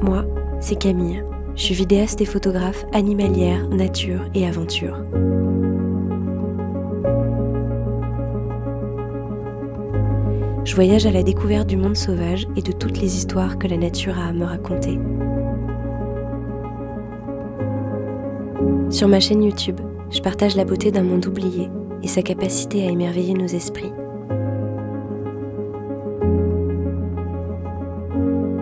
Moi, c'est Camille. Je suis vidéaste et photographe animalière, nature et aventure. Je voyage à la découverte du monde sauvage et de toutes les histoires que la nature a à me raconter. Sur ma chaîne YouTube, je partage la beauté d'un monde oublié et sa capacité à émerveiller nos esprits.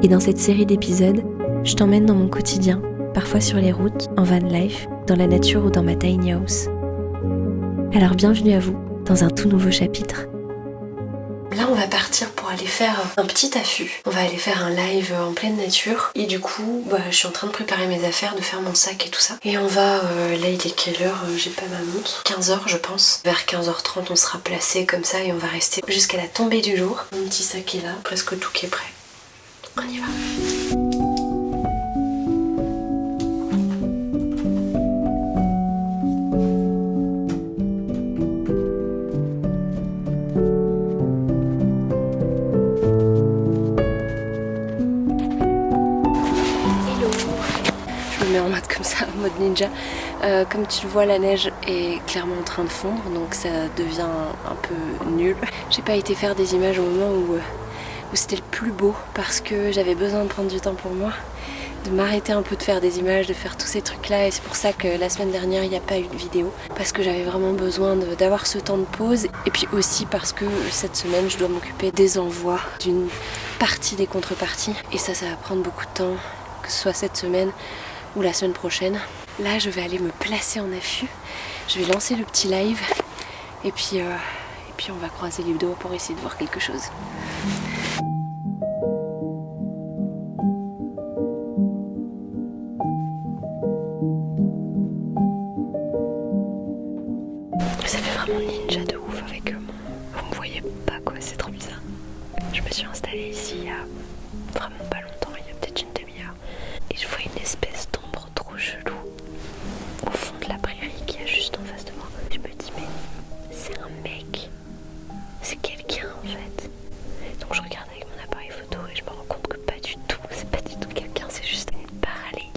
Et dans cette série d'épisodes, je t'emmène dans mon quotidien, parfois sur les routes, en van life, dans la nature ou dans ma tiny house. Alors bienvenue à vous dans un tout nouveau chapitre. Là, on va partir pour aller faire un petit affût. On va aller faire un live en pleine nature. Et du coup, je suis en train de préparer mes affaires, de faire mon sac et tout ça. Et on va, là il est quelle heure? J'ai pas ma montre. 15h je pense. Vers 15h30, on sera placé comme ça et on va rester jusqu'à la tombée du jour. Mon petit sac est là, presque tout qui est prêt. On y va. En mode comme ça, en mode ninja. Comme tu le vois, la neige est clairement en train de fondre, donc ça devient un peu nul. J'ai pas été faire des images au moment où c'était le plus beau parce que j'avais besoin de prendre du temps pour moi, de m'arrêter un peu de faire des images, de faire tous ces trucs là, et c'est pour ça que la semaine dernière il n'y a pas eu de vidéo, parce que j'avais vraiment besoin d'avoir ce temps de pause, et puis aussi parce que cette semaine je dois m'occuper des envois d'une partie des contreparties, et ça va prendre beaucoup de temps, que ce soit cette semaine ou la semaine prochaine. Là je vais aller me placer en affût, je vais lancer le petit live et puis on va croiser les doigts pour essayer de voir quelque chose. Ça fait vraiment ninja de ouf avec eux. Vous me voyez pas quoi, c'est trop bizarre. Je me suis installée ici il y a vraiment pas longtemps, il y a peut-être une demi-heure, et je vois une espèce d'ombre trop chelou au fond de la prairie qui est juste en face de moi. Je me dis mais c'est un mec, c'est quelqu'un en fait. Donc je regarde avec mon appareil photo et je me rends compte que pas du tout, c'est pas du tout quelqu'un, c'est juste une paralélie.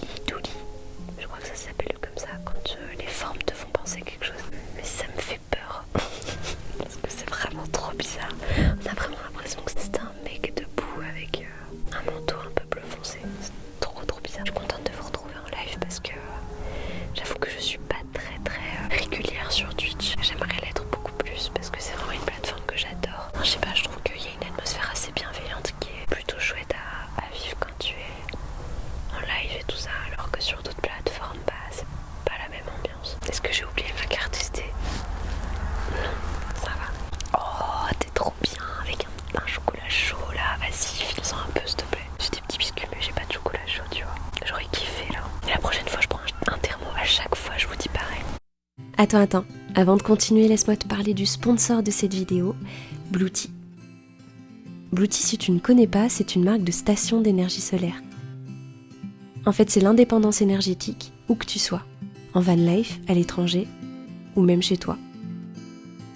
Je crois que ça s'appelle comme ça quand les formes te font penser quelque chose. Mais ça me fait peur parce que c'est vraiment trop bizarre. On a vraiment l'impression que c'était un mec debout avec un manteau un peu bleu foncé. C'est trop bizarre. Je suis contente de vous retrouver en live parce que j'avoue que je suis pas très régulière sur Twitch. J'aimerais l'être beaucoup plus parce que c'est vraiment une plateforme que j'adore. Je sais pas, je trouve qu'il y a une atmosphère assez bienveillante qui est plutôt chouette à vivre quand tu es en live et tout ça, alors que sur d'autres plateformes, c'est pas la même ambiance. Est-ce que j'ai oublié ma carte SD? Non, ça va. Oh, t'es trop bien avec un chocolat chaud là. Vas-y, file-en un peu s'il te plaît. J'ai des petits biscuits mais j'ai pas de chocolat chaud, tu vois. J'aurais kiffé là. Et la prochaine fois je prends un thermo à chaque fois, je vous dis pareil. Attends. Avant de continuer, laisse-moi te parler du sponsor de cette vidéo, Bluetee. Bluetee, si tu ne connais pas, c'est une marque de station d'énergie solaire. En fait, c'est l'indépendance énergétique, où que tu sois, en van life, à l'étranger, ou même chez toi.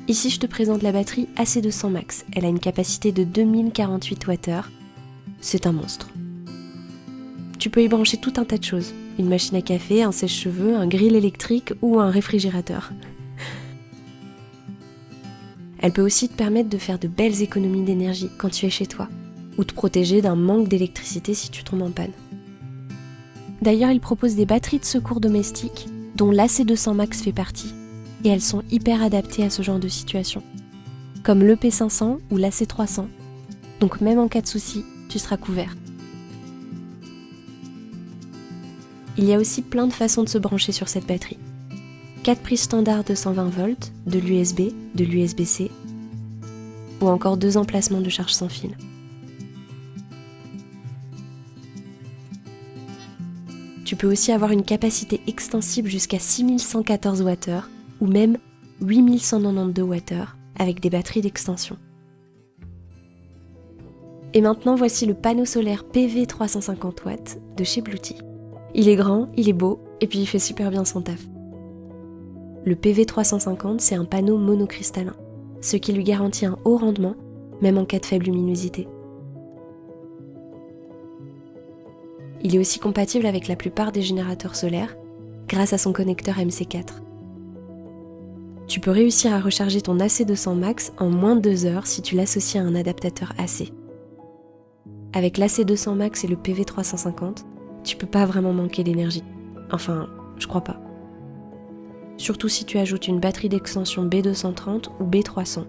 Ici, je te présente la batterie AC200 Max. Elle a une capacité de 2048 Wh. C'est un monstre. Tu peux y brancher tout un tas de choses. Une machine à café, un sèche-cheveux, un grill électrique ou un réfrigérateur. Elle peut aussi te permettre de faire de belles économies d'énergie quand tu es chez toi, ou te protéger d'un manque d'électricité si tu tombes en panne. D'ailleurs, ils proposent des batteries de secours domestiques, dont l'AC200 Max fait partie, et elles sont hyper adaptées à ce genre de situation, comme l'EP500 ou l'AC300. Donc même en cas de souci, tu seras couvert. Il y a aussi plein de façons de se brancher sur cette batterie. 4 prises standards de 120 volts, de l'USB, de l'USB-C, ou encore 2 emplacements de charge sans fil. Tu peux aussi avoir une capacité extensible jusqu'à 6114 Wh ou même 8192 Wh avec des batteries d'extension. Et maintenant, voici le panneau solaire PV 350 watts de chez Bluetee. Il est grand, il est beau, et puis il fait super bien son taf. Le PV 350, c'est un panneau monocristallin, ce qui lui garantit un haut rendement, même en cas de faible luminosité. Il est aussi compatible avec la plupart des générateurs solaires grâce à son connecteur MC4. Tu peux réussir à recharger ton AC200 Max en moins de 2 heures si tu l'associes à un adaptateur AC. Avec l'AC200 Max et le PV350, tu peux pas vraiment manquer d'énergie. Enfin, je crois pas. Surtout si tu ajoutes une batterie d'extension B230 ou B300,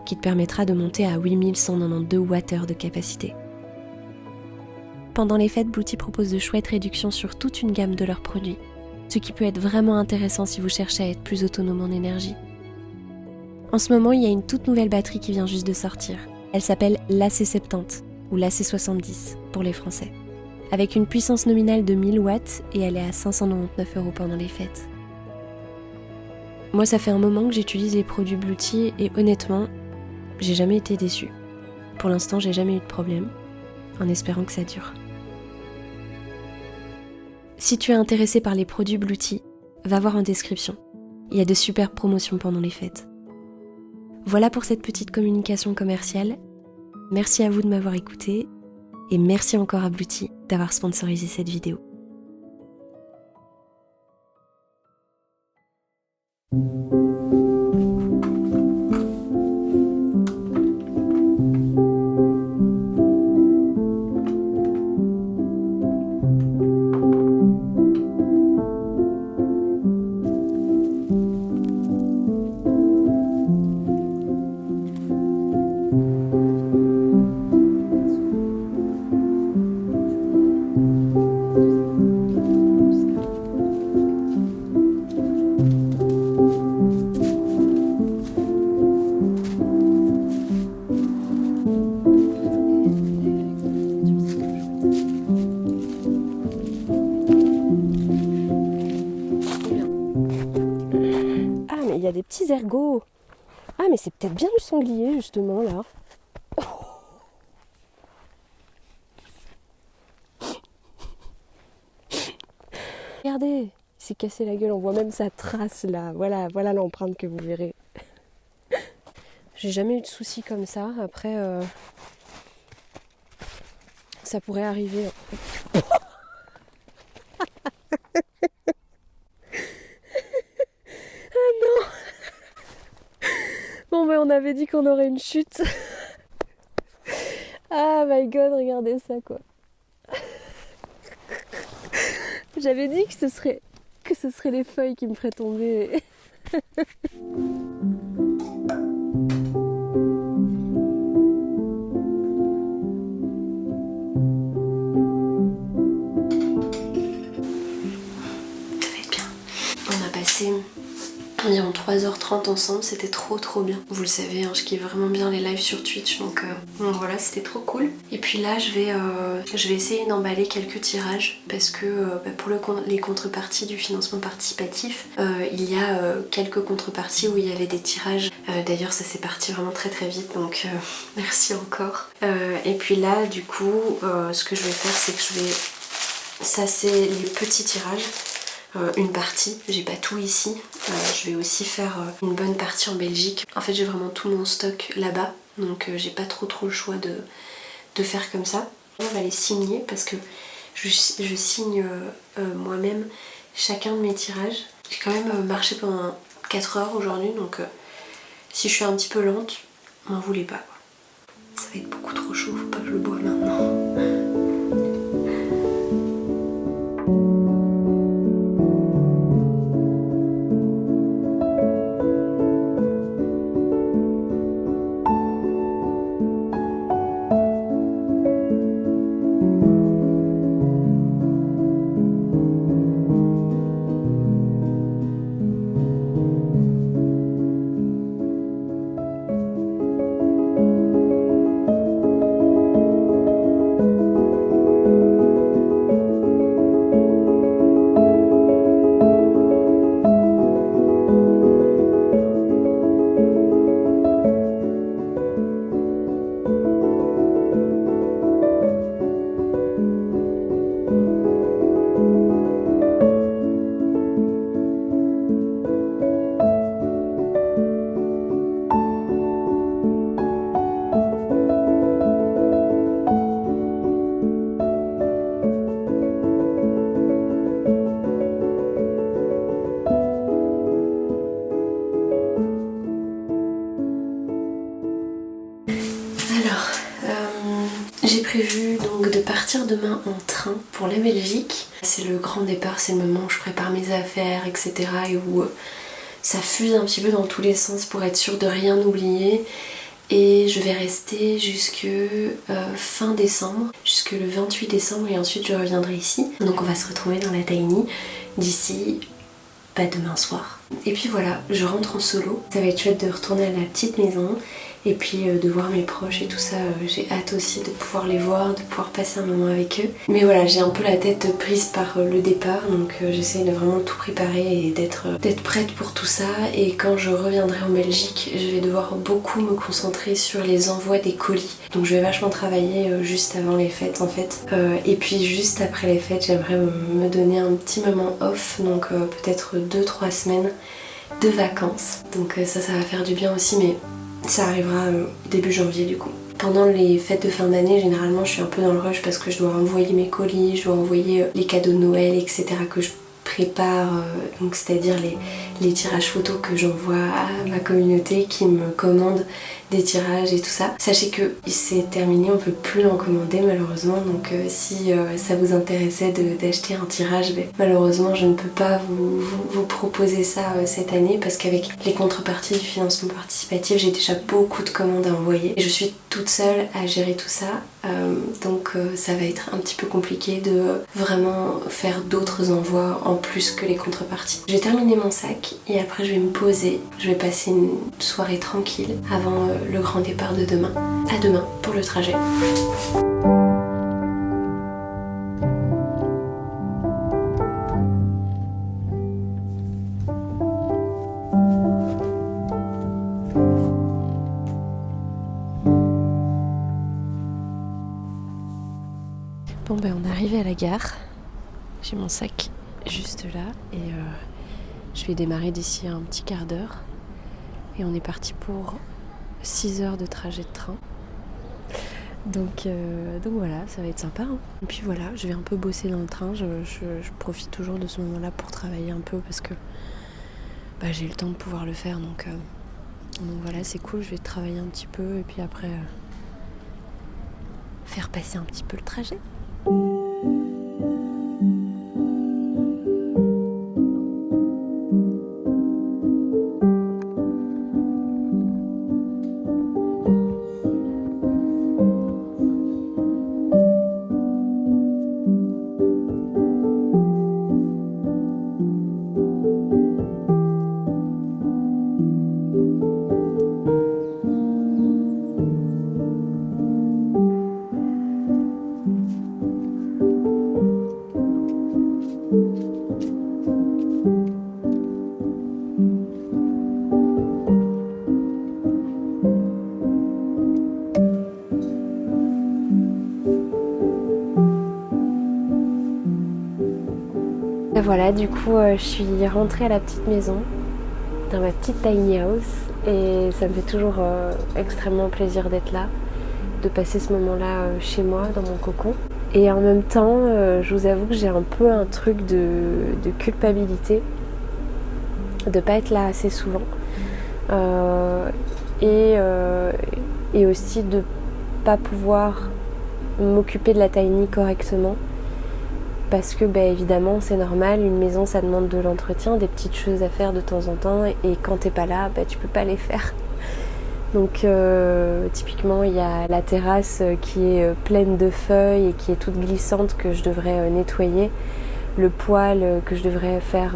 qui te permettra de monter à 8192 Wh de capacité. Pendant les fêtes, Bluetee propose de chouettes réductions sur toute une gamme de leurs produits, ce qui peut être vraiment intéressant si vous cherchez à être plus autonome en énergie. En ce moment, il y a une toute nouvelle batterie qui vient juste de sortir. Elle s'appelle l'AC70 ou l'AC70 pour les Français, avec une puissance nominale de 1000 watts et elle est à 599 € pendant les fêtes. Moi, ça fait un moment que j'utilise les produits Bluetee et honnêtement, j'ai jamais été déçue. Pour l'instant, j'ai jamais eu de problème, en espérant que ça dure. Si tu es intéressé par les produits Bluetee, va voir en description. Il y a de superbes promotions pendant les fêtes. Voilà pour cette petite communication commerciale. Merci à vous de m'avoir écouté et merci encore à Bluetee d'avoir sponsorisé cette vidéo. Il y a des petits ergots. Ah, mais c'est peut-être bien du sanglier, justement, là. Regardez, il s'est cassé la gueule, on voit même sa trace, là. Voilà l'empreinte que vous verrez. J'ai jamais eu de soucis comme ça. Après, ça pourrait arriver. Bon, mais on avait dit qu'on aurait une chute. Ah my god, regardez ça, quoi. J'avais dit que ce serait les feuilles qui me feraient tomber. Ça va être bien. On a passé environ 3h30 ensemble, c'était trop bien. Vous le savez, hein, je kiffe vraiment bien les lives sur Twitch, donc voilà, c'était trop cool. Et puis là, je vais essayer d'emballer quelques tirages parce que pour les contreparties du financement participatif, il y a quelques contreparties où il y avait des tirages. D'ailleurs, ça s'est parti vraiment très vite, donc merci encore. Et puis là, du coup, ce que je vais faire, c'est que ça c'est les petits tirages. Une partie, j'ai pas tout ici, je vais aussi faire une bonne partie en Belgique. En fait j'ai vraiment tout mon stock là-bas, donc j'ai pas trop le choix de faire comme ça. On va les signer parce que je signe moi-même chacun de mes tirages. J'ai quand même marché pendant 4 heures aujourd'hui, donc si je suis un petit peu lente, m'en voulez pas, quoi. Ça va être beaucoup trop chaud, faut pas que je le boive maintenant. Alors, j'ai prévu donc de partir demain en train pour la Belgique. C'est le grand départ, c'est le moment où je prépare mes affaires, etc. et où ça fuse un petit peu dans tous les sens pour être sûre de rien oublier. Et je vais rester jusque fin décembre, jusque le 28 décembre et ensuite je reviendrai ici. Donc on va se retrouver dans la Tiny d'ici demain soir. Et puis voilà, je rentre en solo. Ça va être chouette de retourner à la petite maison et puis de voir mes proches et tout ça. J'ai hâte aussi de pouvoir les voir, de pouvoir passer un moment avec eux. Mais voilà, j'ai un peu la tête prise par le départ, donc j'essaie de vraiment tout préparer et d'être prête pour tout ça. Et quand je reviendrai en Belgique, je vais devoir beaucoup me concentrer sur les envois des colis. Donc je vais vachement travailler juste avant les fêtes en fait. Et puis juste après les fêtes, j'aimerais me donner un petit moment off, donc peut-être 2-3 semaines de vacances. Donc ça va faire du bien aussi, mais ça arrivera début janvier du coup. Pendant les fêtes de fin d'année, généralement je suis un peu dans le rush parce que je dois envoyer mes colis, je dois envoyer les cadeaux de Noël, etc. que je prépare, donc c'est-à-dire les tirages photos que j'envoie à ma communauté qui me commande des tirages et tout ça. Sachez que c'est terminé, on peut plus en commander malheureusement, donc si ça vous intéressait d'acheter un tirage, malheureusement je ne peux pas vous proposer ça cette année parce qu'avec les contreparties du financement participatif, j'ai déjà beaucoup de commandes à envoyer et je suis toute seule à gérer tout ça, donc ça va être un petit peu compliqué de vraiment faire d'autres envois en plus que les contreparties. Je vais terminer mon sac et après je vais me poser, je vais passer une soirée tranquille avant le grand départ de demain. À demain pour le trajet. Bon on est arrivé à la gare. J'ai mon sac juste là et je vais démarrer d'ici un petit quart d'heure. Et on est parti pour 6 heures de trajet de train. Donc voilà, ça va être sympa. Hein. Et puis voilà, je vais un peu bosser dans le train. Je profite toujours de ce moment-là pour travailler un peu parce que j'ai le temps de pouvoir le faire. Donc voilà, c'est cool. Je vais travailler un petit peu et puis après faire passer un petit peu le trajet. Voilà, du coup je suis rentrée à la petite maison, dans ma petite tiny house, et ça me fait toujours extrêmement plaisir d'être là, de passer ce moment-là chez moi, dans mon cocon. Et en même temps, je vous avoue que j'ai un peu un truc de culpabilité, de pas être là assez souvent, et aussi de pas pouvoir m'occuper de la tiny correctement. Parce que évidemment c'est normal, une maison ça demande de l'entretien, des petites choses à faire de temps en temps et quand t'es pas là, tu peux pas les faire. Donc typiquement il y a la terrasse qui est pleine de feuilles et qui est toute glissante que je devrais nettoyer, le poêle que je devrais faire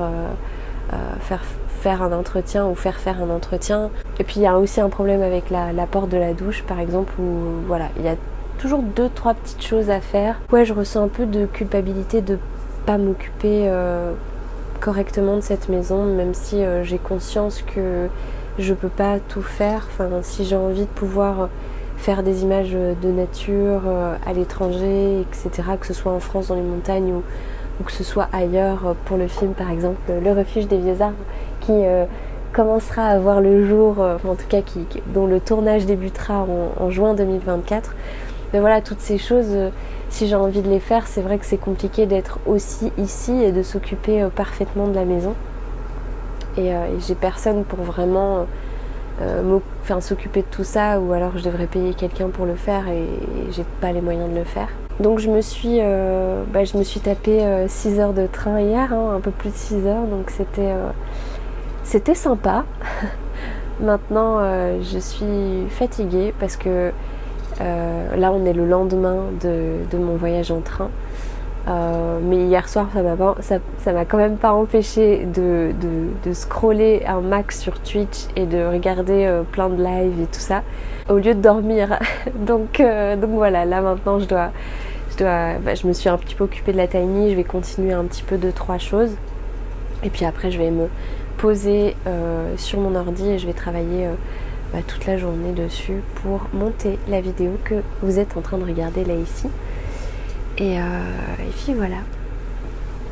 un entretien ou faire un entretien. Et puis il y a aussi un problème avec la porte de la douche par exemple où voilà, il y a toujours 2-3 petites choses à faire. Ouais, je ressens un peu de culpabilité de pas m'occuper correctement de cette maison, même si j'ai conscience que je peux pas tout faire. Enfin, si j'ai envie de pouvoir faire des images de nature à l'étranger, etc., que ce soit en France dans les montagnes ou que ce soit ailleurs pour le film par exemple Le Refuge des Vieux Arbres qui commencera à voir le jour, en tout cas dont le tournage débutera en juin 2024. Mais voilà, toutes ces choses, si j'ai envie de les faire, c'est vrai que c'est compliqué d'être aussi ici et de s'occuper parfaitement de la maison. Et j'ai personne pour vraiment enfin s'occuper de tout ça, ou alors je devrais payer quelqu'un pour le faire et j'ai pas les moyens de le faire. Donc je me suis tapé 6 heures de train hier, hein, un peu plus de 6 heures, donc c'était sympa. Maintenant je suis fatiguée parce que là on est le lendemain de mon voyage en train. Mais hier soir ça m'a quand même pas empêché de scroller un max sur Twitch et de regarder plein de lives et tout ça au lieu de dormir. donc voilà, là maintenant je me suis un petit peu occupée de la tiny, je vais continuer un petit peu 2-3 choses et puis après je vais me poser sur mon ordi et je vais travailler toute la journée dessus pour monter la vidéo que vous êtes en train de regarder là ici. Et puis voilà,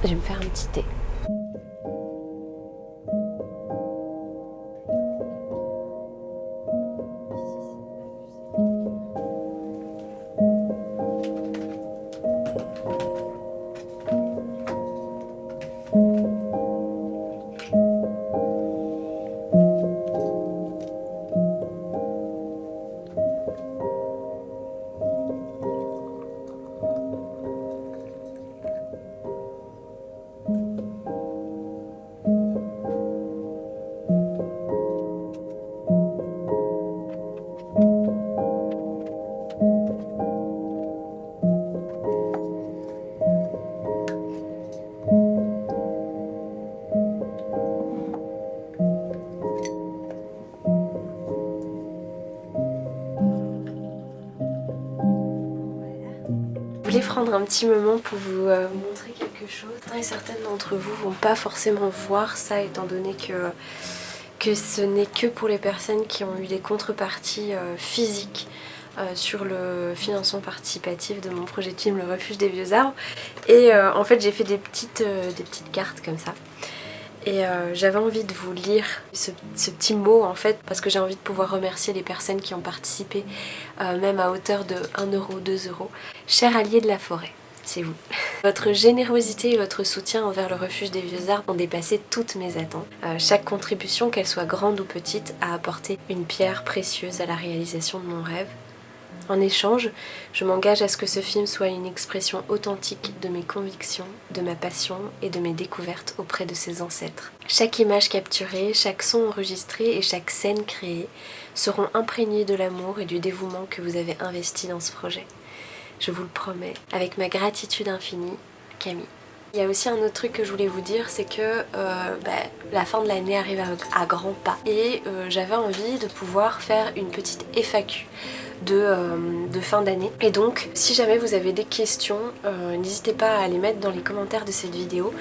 je vais me faire un petit thé. Je voulais prendre un petit moment pour vous montrer quelque chose. Certains et certaines d'entre vous vont pas forcément voir ça, étant donné que ce n'est que pour les personnes qui ont eu des contreparties physiques sur le financement participatif de mon projet de film Le Refuge des Vieux Arbres. Et en fait j'ai fait des petites cartes comme ça. Et j'avais envie de vous lire ce petit mot en fait, parce que j'ai envie de pouvoir remercier les personnes qui ont participé, même à hauteur de 1 euro, 2 euros. Cher allié de la forêt, c'est vous. Votre générosité et votre soutien envers le refuge des vieux arbres ont dépassé toutes mes attentes. Chaque contribution, qu'elle soit grande ou petite, a apporté une pierre précieuse à la réalisation de mon rêve. En échange, je m'engage à ce que ce film soit une expression authentique de mes convictions, de ma passion et de mes découvertes auprès de ses ancêtres. Chaque image capturée, chaque son enregistré et chaque scène créée seront imprégnés de l'amour et du dévouement que vous avez investi dans ce projet. Je vous le promets, avec ma gratitude infinie, Camille. Il y a aussi un autre truc que je voulais vous dire, c'est que la fin de l'année arrive à grands pas et j'avais envie de pouvoir faire une petite FAQ de fin d'année. Et donc si jamais vous avez des questions, n'hésitez pas à les mettre dans les commentaires de cette vidéo,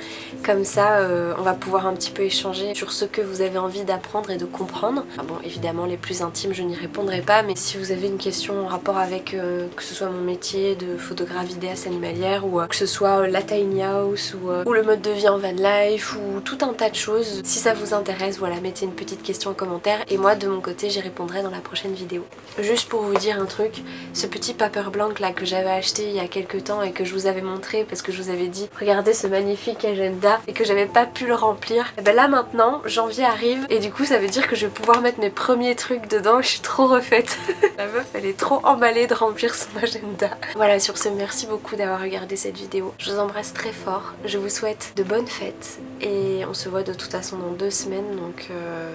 comme ça on va pouvoir un petit peu échanger sur ce que vous avez envie d'apprendre et de comprendre. Bon, évidemment les plus intimes je n'y répondrai pas, mais si vous avez une question en rapport avec que ce soit mon métier de photographe vidéaste animalière ou que ce soit la tiny house ou le mode de vie en van life ou tout un tas de choses, si ça vous intéresse, voilà, mettez une petite question en commentaire et moi de mon côté j'y répondrai dans la prochaine vidéo. Juste pour vous dire un truc, ce petit paper blanc là que j'avais acheté il y a quelques temps et que je vous avais montré parce que je vous avais dit regardez ce magnifique agenda et que j'avais pas pu le remplir, et ben là maintenant janvier arrive et du coup ça veut dire que je vais pouvoir mettre mes premiers trucs dedans. Je suis trop refaite. La meuf elle est trop emballée de remplir son agenda. Voilà, sur ce merci beaucoup d'avoir regardé cette vidéo, je vous embrasse très fort, je vous souhaite de bonnes fêtes et on se voit de toute façon dans 2 semaines, donc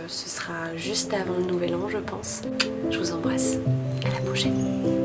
ce sera juste avant le nouvel an je pense. Je vous embrasse. À la prochaine.